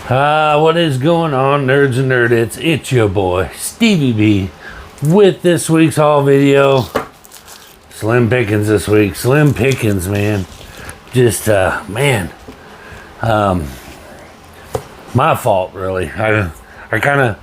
What is going on, nerds and nerdettes? It's your boy, Stevie B, with this week's haul video. Slim pickings this week. Slim pickings, man. Just, man. My fault, really. I've kind of,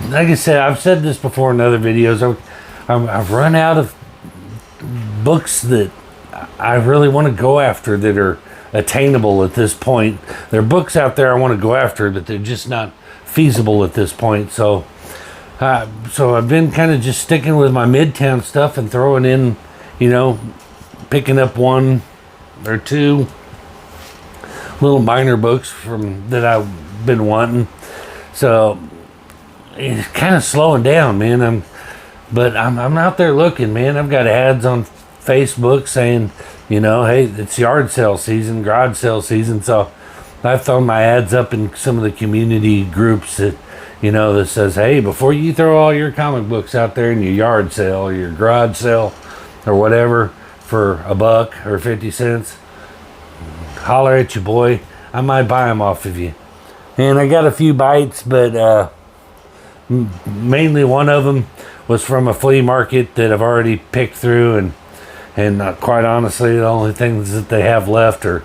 like I said, I've said this before in other videos. I've run out of books that I really want to go after that are attainable at this point. There are books out there I want to go after, but they're just not feasible at this point. So I've been kind of just sticking with my Midtown stuff and throwing in, picking up one or two little minor books from that I've been wanting. So it's kind of slowing down, man. I'm out there looking, man. I've got ads on Facebook saying, hey, it's yard sale season, garage sale season. So I've thrown my ads up in some of the community groups that, that says, hey, before you throw all your comic books out there in your yard sale or your garage sale or whatever for $1 or 50 cents, holler at you, boy. I might buy them off of you. And I got a few bites, but mainly one of them was from a flea market that I've already picked through, and quite honestly, the only things that they have left are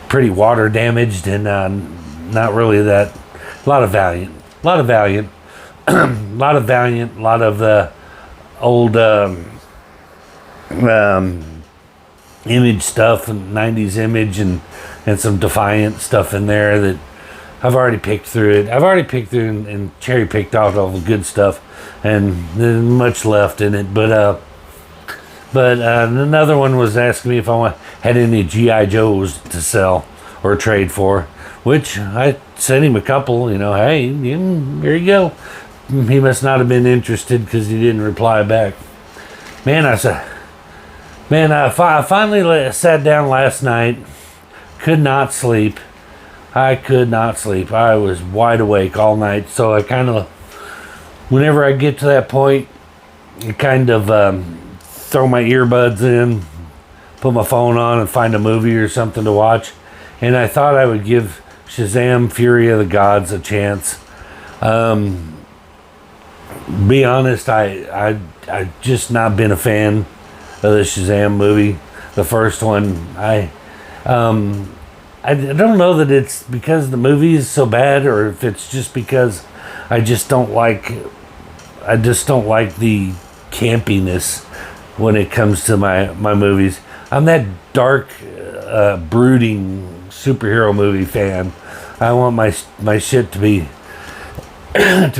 pretty water damaged and not really that. A lot of Valiant, a lot of the old Image stuff and 90s Image and some Defiant stuff in there that I've already picked through it. I've already picked through and cherry picked out all the good stuff, and there's much left in it. But another one was asking me if I had any G.I. Joes to sell or trade for, which I sent him a couple. Hey, here you go. He must not have been interested because he didn't reply back. I finally sat down last night. Could not sleep. I could not sleep. I was wide awake all night. So I kind of, whenever I get to that point, I kind of throw my earbuds in, put my phone on, and find a movie or something to watch. And I thought I would give Shazam! Fury of the Gods a chance. Be honest, I just not been a fan of the Shazam movie. The first one, I don't know that it's because the movie is so bad, or if it's just because I just don't like the campiness when it comes to my movies. I'm that dark, brooding superhero movie fan. I want my shit to be a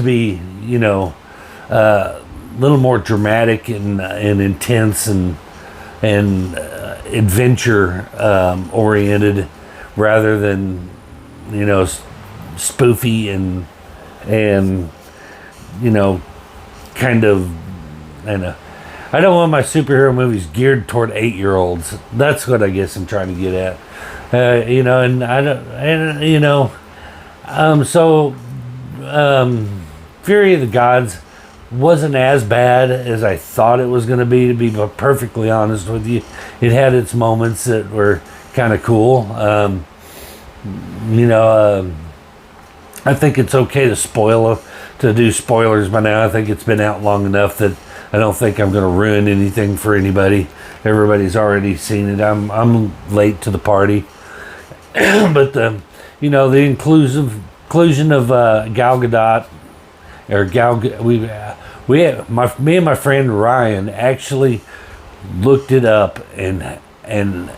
little more dramatic and intense and adventure oriented, rather than spoofy and kind of, I don't want my superhero movies geared toward 8-year-olds. That's what I guess I'm trying to get at. Fury of the Gods wasn't as bad as I thought it was going to be perfectly honest with you. It had its moments that were kind of cool. I think it's okay to do spoilers by now. I think it's been out long enough that I don't think I'm going to ruin anything for anybody. Everybody's already seen it. I'm late to the party. But the inclusion of Gal Gadot, me and my friend Ryan actually looked it up and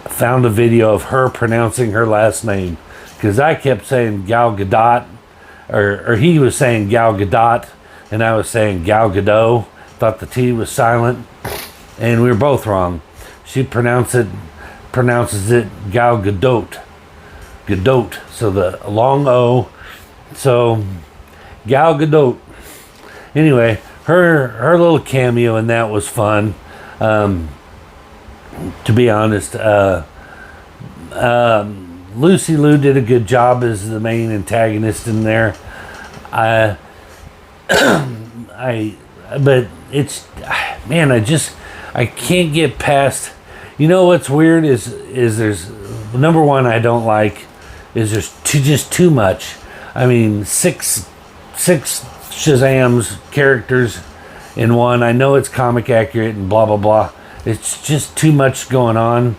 found a video of her pronouncing her last name, because I kept saying Gal Gadot, or he was saying Gal Gadot and I was saying Gal Gadot. Thought the T was silent, and we were both wrong. She pronounces it Gal Gadot. So the long O. So Gal Gadot. Anyway, her little cameo in that was fun. To be honest, Lucy Liu did a good job as the main antagonist in there. But it's, man, I can't get past. What's weird is there's number one I don't like is just too much. I mean, six Shazam's characters in one. I know it's comic accurate and blah blah blah. It's just too much going on.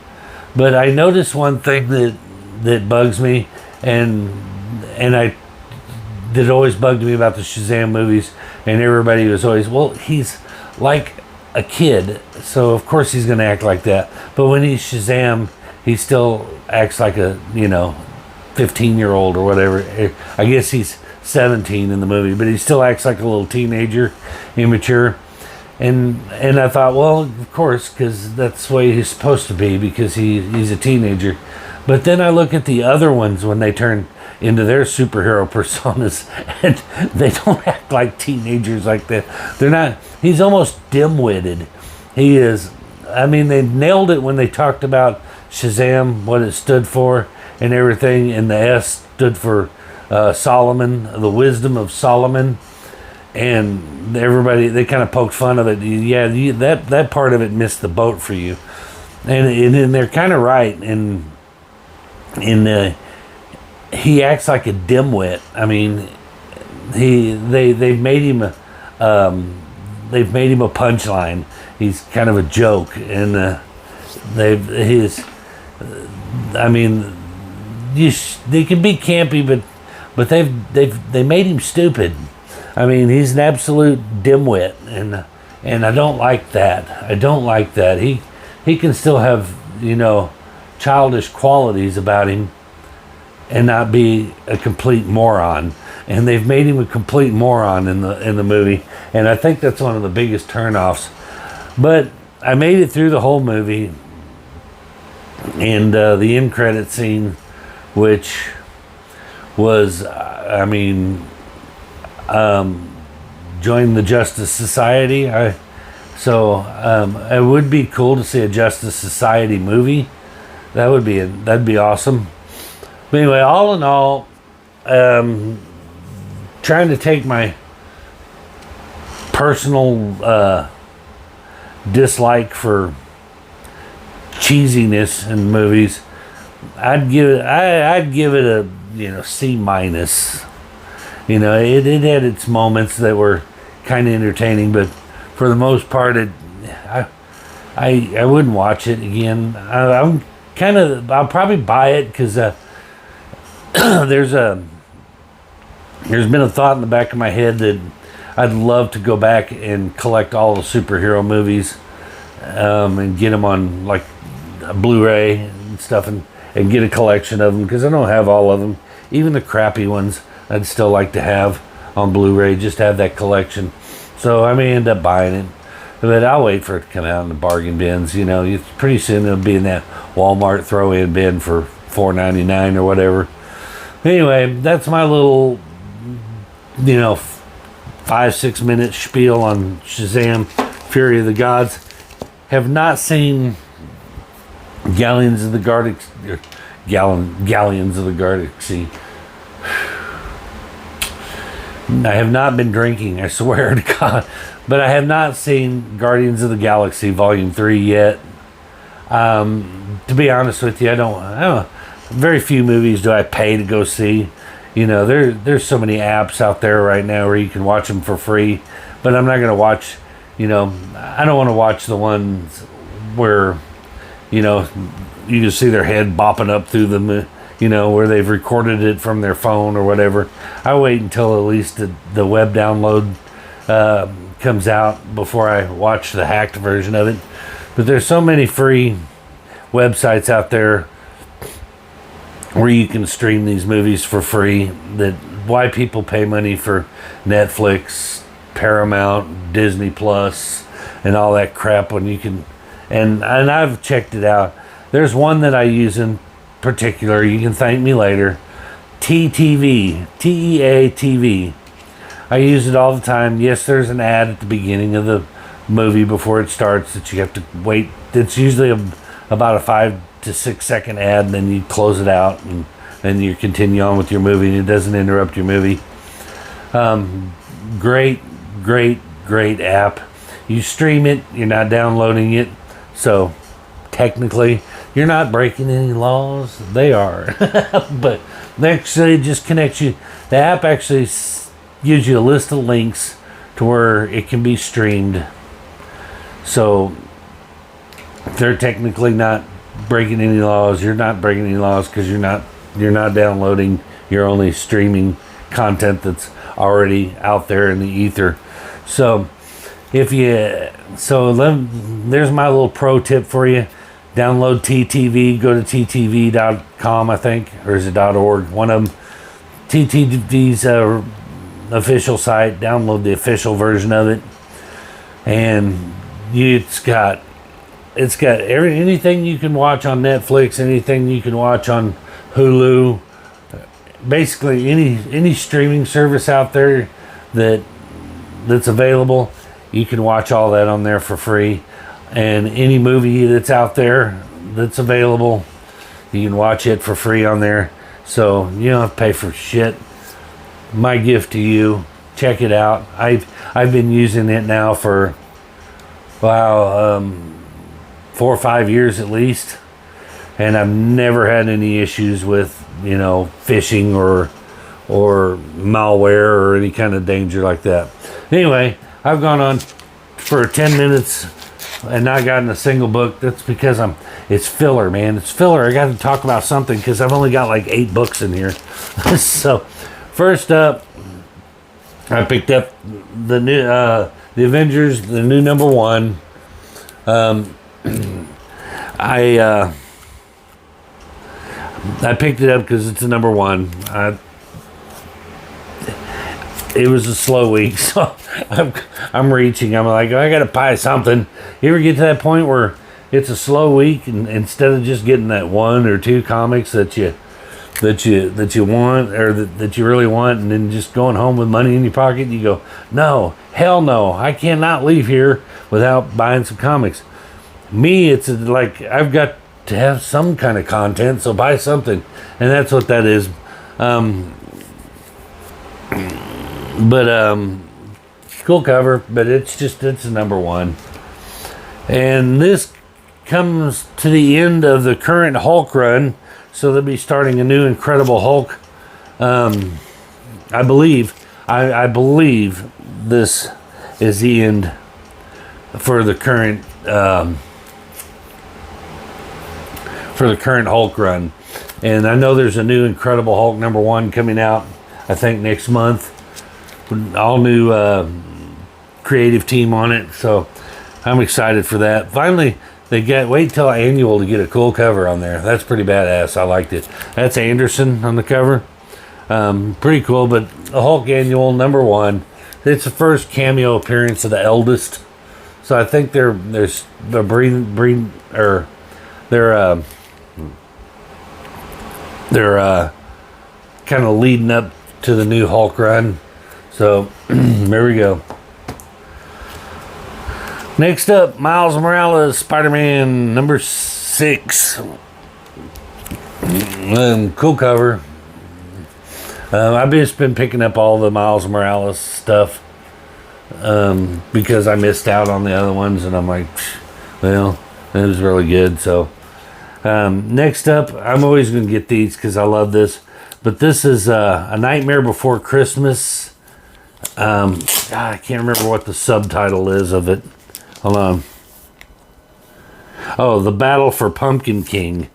But I noticed one thing that bugs me, and that always bugged me about the Shazam movies, and everybody was always, well, he's like a kid, so of course he's going to act like that. But when he's Shazam, he still acts like a 15-year-old or whatever. I guess he's 17 in the movie, but he still acts like a little teenager, immature. And I thought, well, of course, because that's the way he's supposed to be, because he's a teenager. But then I look at the other ones when they turn into their superhero personas, and they don't act like teenagers like that. They're not. He's almost dim-witted. He is. I mean, they nailed it when they talked about Shazam, what it stood for, and everything. And the S stood for Solomon, the wisdom of Solomon. And everybody, they kind of poked fun of it. Yeah, that part of it missed the boat for you. And they're kind of right. And he acts like a dimwit. I mean, they've made him a punchline. He's kind of a joke, and they can be campy, but they made him stupid. I mean, he's an absolute dimwit, and I don't like that. I don't like that. He can still have childish qualities about him and not be a complete moron. And they've made him a complete moron in the movie, and I think that's one of the biggest turnoffs. But I made it through the whole movie, and the end credit scene, which was, join the Justice Society. It would be cool to see a Justice Society movie. That'd be awesome. But anyway, all in all, trying to take my personal dislike for cheesiness in movies, I'd give it a C minus. It had its moments that were kind of entertaining, but for the most part, I wouldn't watch it again. I'll probably buy it because there's been a thought in the back of my head that I'd love to go back and collect all the superhero movies and get them on like a Blu-ray and stuff, and get a collection of them, because I don't have all of them. Even the crappy ones I'd still like to have on Blu-ray, just have that collection. So I may end up buying it, but I'll wait for it to come out in the bargain bins. Pretty soon it'll be in that Walmart throw-in bin for $4.99 or whatever. Anyway, that's my little 5-6 minute spiel on Shazam, Fury of the Gods. Have not seen Galleons of the Galaxy. I have not been drinking, I swear to God. But I have not seen Guardians of the Galaxy Volume 3 yet. To be honest with you, I don't very few movies do I pay to go see. There's so many apps out there right now where you can watch them for free. But I'm not going to watch, I don't want to watch the ones where, you can see their head bopping up through the, where they've recorded it from their phone or whatever. I wait until at least the web download comes out before I watch the hacked version of it. But there's so many free websites out there where you can stream these movies for free, that why people pay money for Netflix, Paramount, Disney Plus, and all that crap when you can. And I've checked it out. There's one that I use in particular. You can thank me later. TTV, TEA-TV. I use it all the time. Yes, there's an ad at the beginning of the movie before it starts that you have to wait. It's usually about a 5 to 6 second ad, and then you close it out, and then you continue on with your movie, and it doesn't interrupt your movie. Great app. You stream it, you're not downloading it, so technically you're not breaking any laws. They are. But they actually just connects you. The app actually gives you a list of links to where it can be streamed. So they're technically not breaking any laws. You're not breaking any laws because you're not downloading. You're only streaming content that's already out there in the ether. So there's my little pro tip for you. Download TTV. Go to ttv.com, I think, or is it .org? One of them. TTV's official site. Download the official version of it, and it's got anything you can watch on Netflix, anything you can watch on Hulu. Basically, any streaming service out there that's available, you can watch all that on there for free. And any movie that's out there that's available, you can watch it for free on there. So you don't have to pay for shit. My gift to you, check it out. I've been using it now for 4 or 5 years at least, and I've never had any issues with phishing or malware or any kind of danger like that. Anyway, I've gone on for 10 minutes and not gotten a single book. That's because it's filler, man. It's filler. I got to talk about something because I've only got like 8 books in here. So first up, I picked up the new the Avengers, the new #1. I picked it up because it's a #1. It was a slow week, so I'm reaching. I'm like, I gotta buy something. You ever get to that point where it's a slow week, and instead of just getting that 1 or 2 comics that you want or that you really want, and then just going home with money in your pocket, you go, no, hell no, I cannot leave here without buying some comics. Me, it's like I've got to have some kind of content, so buy something, and that's what that is. Cool cover, but it's a #1. And this comes to the end of the current Hulk run, so they'll be starting a new Incredible Hulk. I believe this is the end for the current Hulk run. And I know there's a new Incredible Hulk #1 coming out, I think next month. All new creative team on it, so I'm excited for that. Finally, wait till annual to get a cool cover on there. That's pretty badass. I liked it. That's Anderson on the cover. Pretty cool, but a Hulk annual #1. It's the first cameo appearance of the eldest, so I think they're kind of leading up to the new Hulk run. So there we go. Next up, Miles Morales, Spider-Man #6. Cool cover. I've just been picking up all the Miles Morales stuff because I missed out on the other ones, and I'm like, well, it was really good. So next up, I'm always going to get these because I love this. But this is A Nightmare Before Christmas. I can't remember what the subtitle is of it. Hold on. Oh, The Battle for Pumpkin King.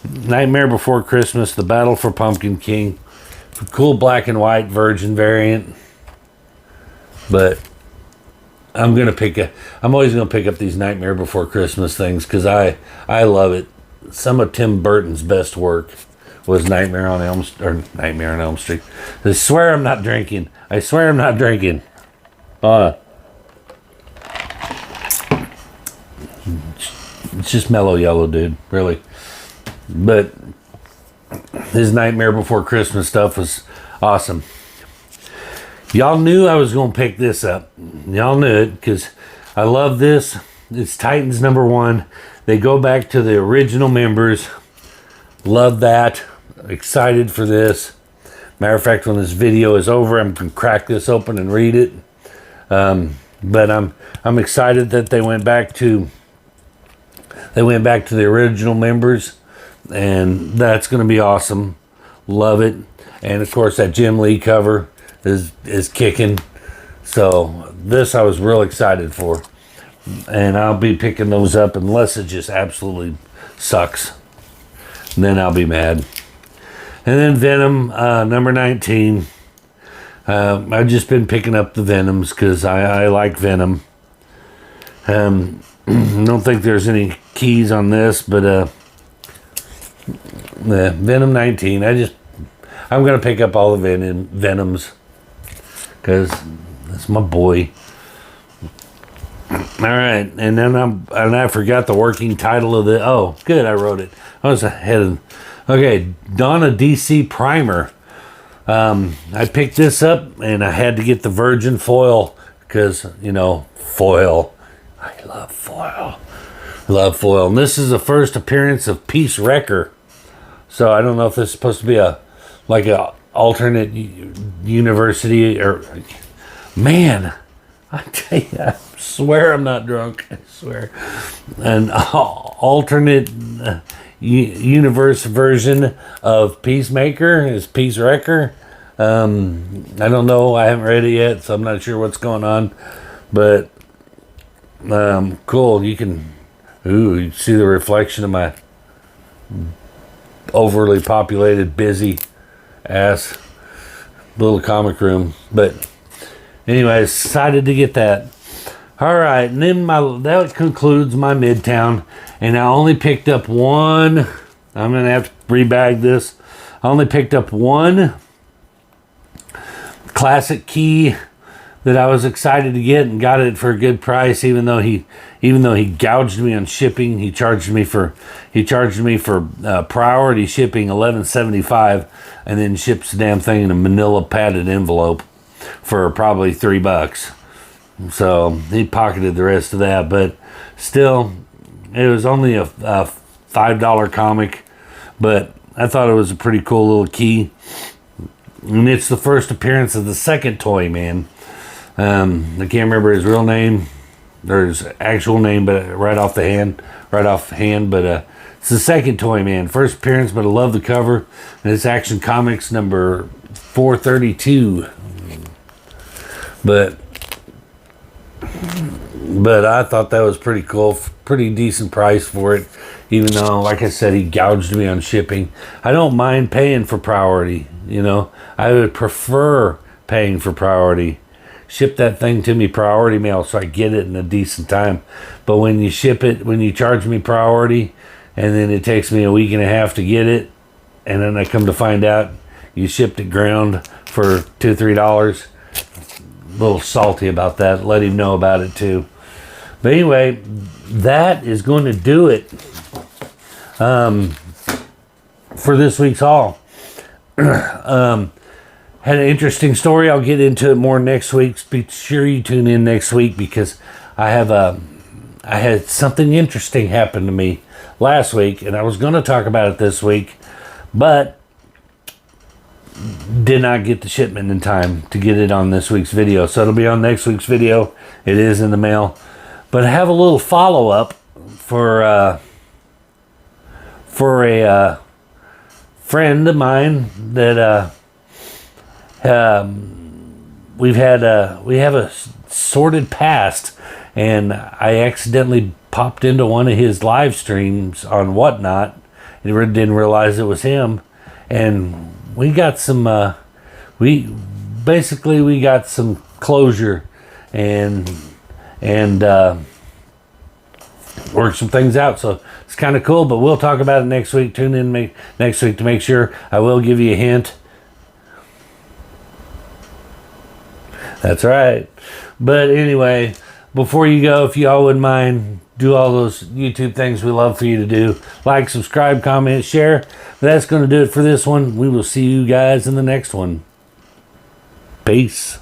Nightmare Before Christmas, The Battle for Pumpkin King. Cool black and white Virgin variant. But I'm always gonna pick up these Nightmare Before Christmas things because I love it. Some of Tim Burton's best work was Nightmare on Elm Street. I swear I'm not drinking. It's just mellow yellow, dude, really. But his Nightmare Before Christmas stuff was awesome. Y'all knew I was going to pick this up. Y'all knew it because I love this. It's Titans #1. They go back to the original members. Love that. Excited for this. Matter of fact, when this video is over, I'm going to crack this open and read it. But I'm excited that they went back to They went back to the original members, and that's going to be awesome. Love it. And of course, that Jim Lee cover is kicking. So this I was real excited for, and I'll be picking those up unless it just absolutely sucks. And then I'll be mad. And then Venom number 19. I've just been picking up the Venoms because I like Venom. Don't think there's any keys on this, but the Venom 19. I'm gonna pick up all the Venoms because that's my boy. All right, and then I forgot the working title of the. Oh, good, I wrote it. I was ahead of. Okay, Donna DC Primer. I picked this up and I had to get the virgin foil because, foil. I love foil. Love foil. And this is the first appearance of Peace Wrecker. So I don't know if this is supposed to be a alternate university or... Man, I tell you, I swear I'm not drunk. I swear. An alternate... universe version of Peacemaker is Peace Wrecker. I don't know. I haven't read it yet, so I'm not sure what's going on. But cool. You can you see the reflection of my overly populated, busy ass little comic room. But anyway, excited to get that. All right, and then that concludes my Midtown, and I only picked up one. I'm gonna have to rebag this. I only picked up one classic key that I was excited to get, and got it for a good price. Even though he gouged me on shipping, he charged me for priority shipping $11.75, and then ships the damn thing in a Manila padded envelope for probably $3. So he pocketed the rest of that, but still, it was only a $5 comic, but I thought it was a pretty cool little key. And it's the first appearance of the second Toy Man. I can't remember his real name or his actual name, but right off hand. But it's the second Toy Man, first appearance. But I love the cover, and it's Action Comics number 432. But I thought that was pretty cool, pretty decent price for it, even though, like I said, he gouged me on shipping. I don't mind paying for priority, I would prefer paying for priority. Ship that thing to me priority mail so I get it in a decent time. But when you charge me priority, and then it takes me a week and a half to get it, and then I come to find out you shipped it ground for $2-3, a little salty about that. Let him know about it too. But anyway, that is going to do it for this week's haul. Had an interesting story. I'll get into it more next week. Be sure you tune in next week because I had something interesting happen to me last week, and I was going to talk about it this week, but did not get the shipment in time to get it on this week's video. So it'll be on next week's video. It is in the mail. But I have a little follow-up for a friend of mine that we have a sordid past, and I accidentally popped into one of his live streams on Whatnot. I didn't realize it was him, and we got some got some closure and work some things out. So it's kind of cool, but we'll talk about it next week. Tune in next week to make sure. I will give you a hint. That's right. But anyway, before you go, if you all wouldn't mind, do all those YouTube things we love for you to do. Like, subscribe, comment, share. But that's going to do it for this one. We will see you guys in the next one. Peace.